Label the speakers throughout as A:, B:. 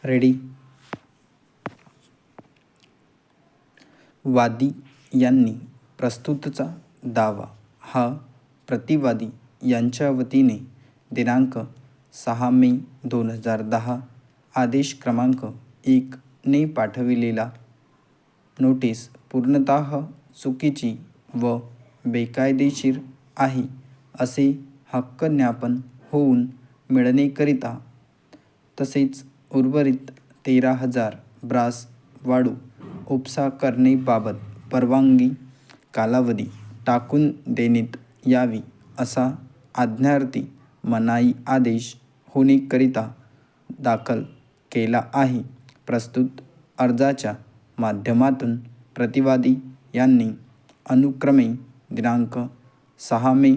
A: Ready. वादी यांनी प्रस्तुतचा दावा हा प्रतिवादी यांच्या वतीने दिनांक 6 मे 2010 आदेश क्रमांक 1 ने पाठविलेला नोटीस पूर्णतः चुकीची व बेकायदेशीर आहे असे हक्क ज्ञापन होऊन मिळणेकरिता, तसेच उर्वरित 13,000 ब्रास वाळू उपसा करण्याबाबत परवानगी कालावधी टाकून देण्यात यावी असा आज्ञार्थी मनाई आदेश होण्याकरिता दाखल केला आहे. प्रस्तुत अर्जाच्या माध्यमातून प्रतिवादी यांनी अनुक्रमे दिनांक 6 मे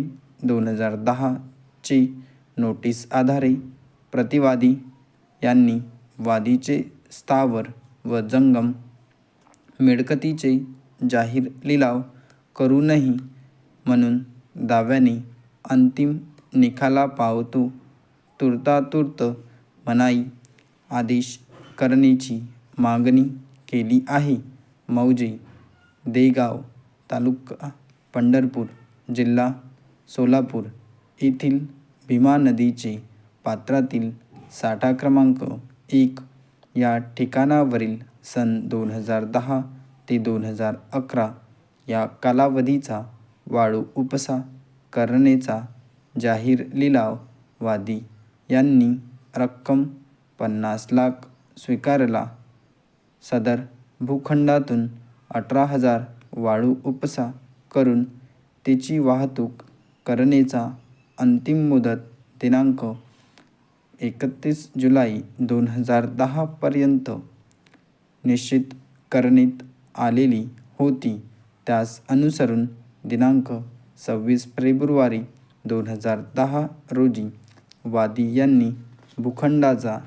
A: 2010 चे नोटीस आधारे प्रतिवादी यांनी वादीचे स्थावर व जंगम मिळकतीचे जाहीर लिलाव करू नये म्हणून दाव्याने अंतिम निकालापावतो तूर्तास मनाई आदेश करण्याची मागणी केली आहे. मौजे देगाव तालुका पंढरपूर जिल्हा सोलापूर येथील भीमा नदीचे पात्रातील साठा क्रमांक 1 या ठिकाणावरील सन 2010 ते 2011 या कालावधीचा वाळू उपसा करण्याचा जाहीर लिलाव वादी यांनी रक्कम 50 लाख स्वीकारला. सदर भूखंडातून 18,000 वाळू उपसा करून त्याची वाहतूक करण्याचा अंतिम मुदत दिनांक 31 जुलै 2010 पर्यंत निश्चित करण्यात आलेली होती. त्यास अनुसरून दिनांक 26 फेब्रुवारी 2010 रोजी वादी यांनी भूखंडाचा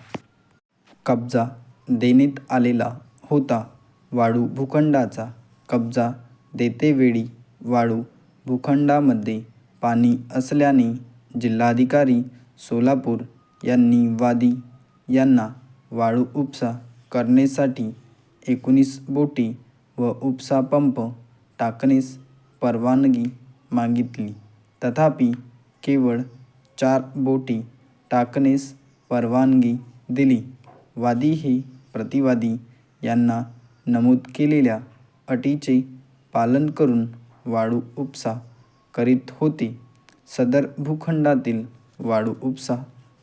A: कब्जा देण्यात आलेला होता. वाळू भूखंडाचा कब्जा देतेवेळी वाळू भूखंडामध्ये पाणी असल्याने जिल्हाधिकारी सोलापूर यांनी वादी यांना वाळू उपसा करण्यासाठी 19 बोटी व उपसा पंप टाकण्यास परवानगी मागितली. तथापि केवळ 4 बोटी टाकण्यास परवानगी दिली. वादी हे प्रतिवादी यांना नमूद केलेल्या अटीचे पालन करून वाळू उपसा करीत होते. सदर भूखंडातील वाळू उपसा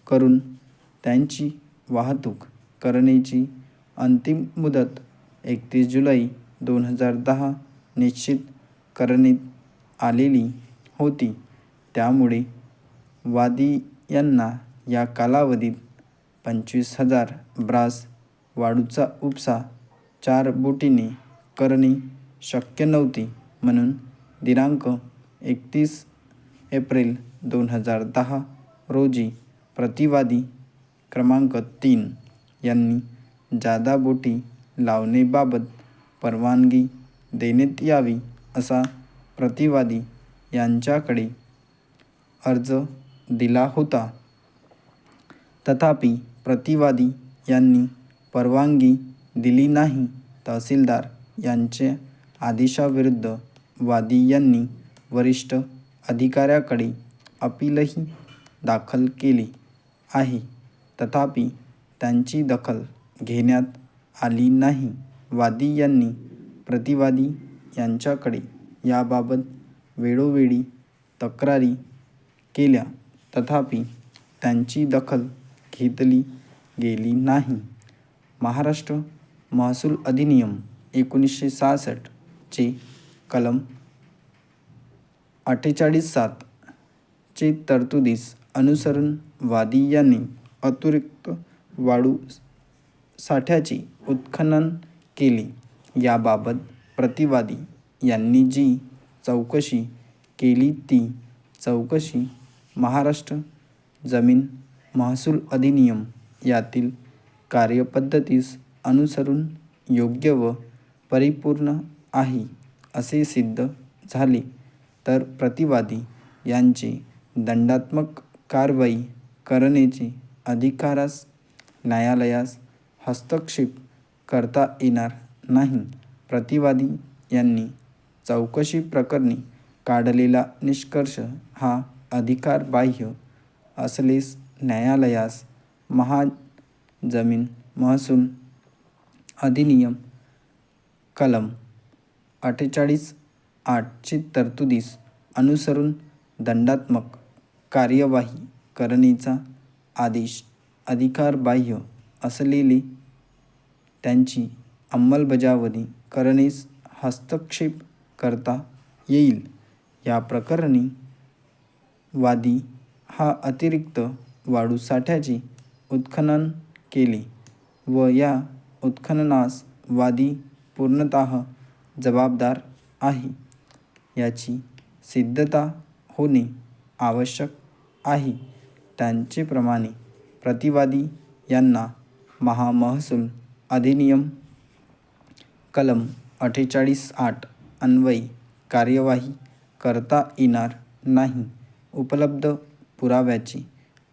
A: करून त्यांची वाहतूक करण्याची अंतिम मुदत 31 जुलै 2010 निश्चित करण्यात आलेली होती. त्यामुळे वादी यांना या कालावधीत 25,000 ब्रास वाळूचा उपसा 4 बोटीने करणे शक्य नव्हते म्हणून दिनांक 31 एप्रिल 2010 रोजी प्रतिवादी क्रमांक 3 यांनी जादा बोटी लावण्याबाबत परवानगी देण्यात यावी असा प्रतिवादी यांच्याकडे अर्ज दिला होता. तथापि प्रतिवादी यांनी परवानगी दिली नाही. तहसीलदार यांच्या आदेशाविरुद्ध वादी यांनी वरिष्ठ अधिकाऱ्याकडे अपीलही दाखल केले आहे. तथापि त्यांची दखल घेण्यात आली नाही. वादी यांनी प्रतिवादी यांच्याकडे याबाबत वेळोवेळी तक्रारी केल्या, तथापि त्यांची दखल घेतली गेली नाही. महाराष्ट्र महसूल अधिनियम 1966 चे कलम 48(7) चे तरतुदीस अनुसरून वादी यांनी अतिरिक्त वाळू साठ्याचे उत्खनन केले. याबाबत प्रतिवादी यांनी जी चौकशी केली ती चौकशी महाराष्ट्र जमीन महसूल अधिनियम यातील कार्यपद्धतीस अनुसरून योग्य व परिपूर्ण आहे असे सिद्ध झाले तर प्रतिवादी यांचे दंडात्मक कारवाई करण्याचे अधिकारास न्यायालयास हस्तक्षेप करता येणार नाही. प्रतिवादी यांनी चौकशी प्रकरणी काढलेला निष्कर्ष हा अधिकारबाह्य असल्यास न्यायालयास महाजमीन महसूल अधिनियम कलम 48(8) ची तरतुदीस अनुसरून दंडात्मक कार्यवाही करण्याचा आदेश अधिकारबाह्य असलेले त्यांची अंमलबजावणी करण्यास हस्तक्षेप करता येईल. या प्रकरणी वादी हा अतिरिक्त वाळू साठ्याचे उत्खनन केले व या उत्खननास वादी पूर्णतः जबाबदार आहे याची सिद्धता होणे आवश्यक आहे. त्याचप्रमाणे प्रतिवादी यांना महामहसूल अधिनियम कलम 48(8) अन्वये कार्यवाही करता येणार नाही. उपलब्ध पुराव्याचे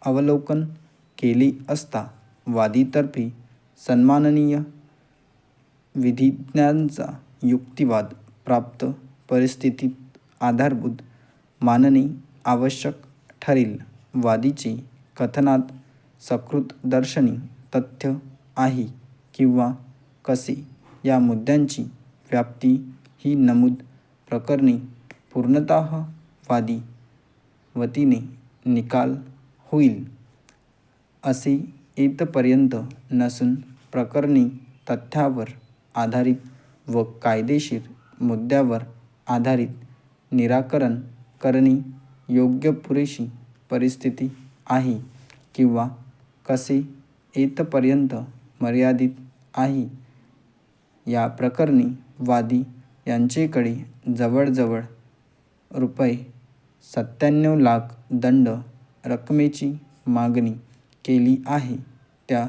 A: अवलोकन केले असता वादीतर्फे सन्माननीय विधिज्ञांचा युक्तिवाद प्राप्त परिस्थितीत आधारभूत मानणे आवश्यक ठरेल. वादीचे कथनात सकृतदर्शनी तथ्य आहे किंवा कसे या मुद्द्यांची व्याप्ती ही नमूद प्रकरणी पूर्णतः वादी वतीने निकाल होईल असे येथपर्यंत नसून प्रकरणी तथ्यावर आधारित व कायदेशीर मुद्द्यावर आधारित निराकरण करणे योग्य पुरेशी परिस्थिती आहे किंवा कसे येथपर्यंत मर्यादित आहे. या प्रकरणी वादी यांचेकडे जवळजवळ ₹97 लाख दंड रकमेची मागणी केली आहे. त्या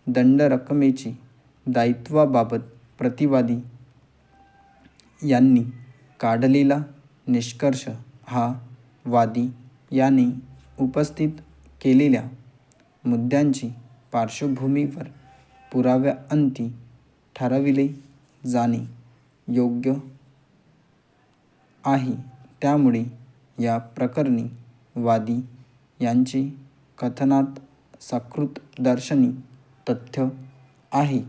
A: दंड रकमेची दायित्वाबाबत प्रतिवादी यांनी काढलेला निष्कर्ष हा वादी याने उपस्थित केलेल्या मुद्द्यांची पार्श्वभूमीवर पुराव्याअंती ठरविले जाणे योग्य आहे. त्यामुळे या प्रकरणी वादी यांचे कथनात सकृतदर्शनी तथ्य आहे.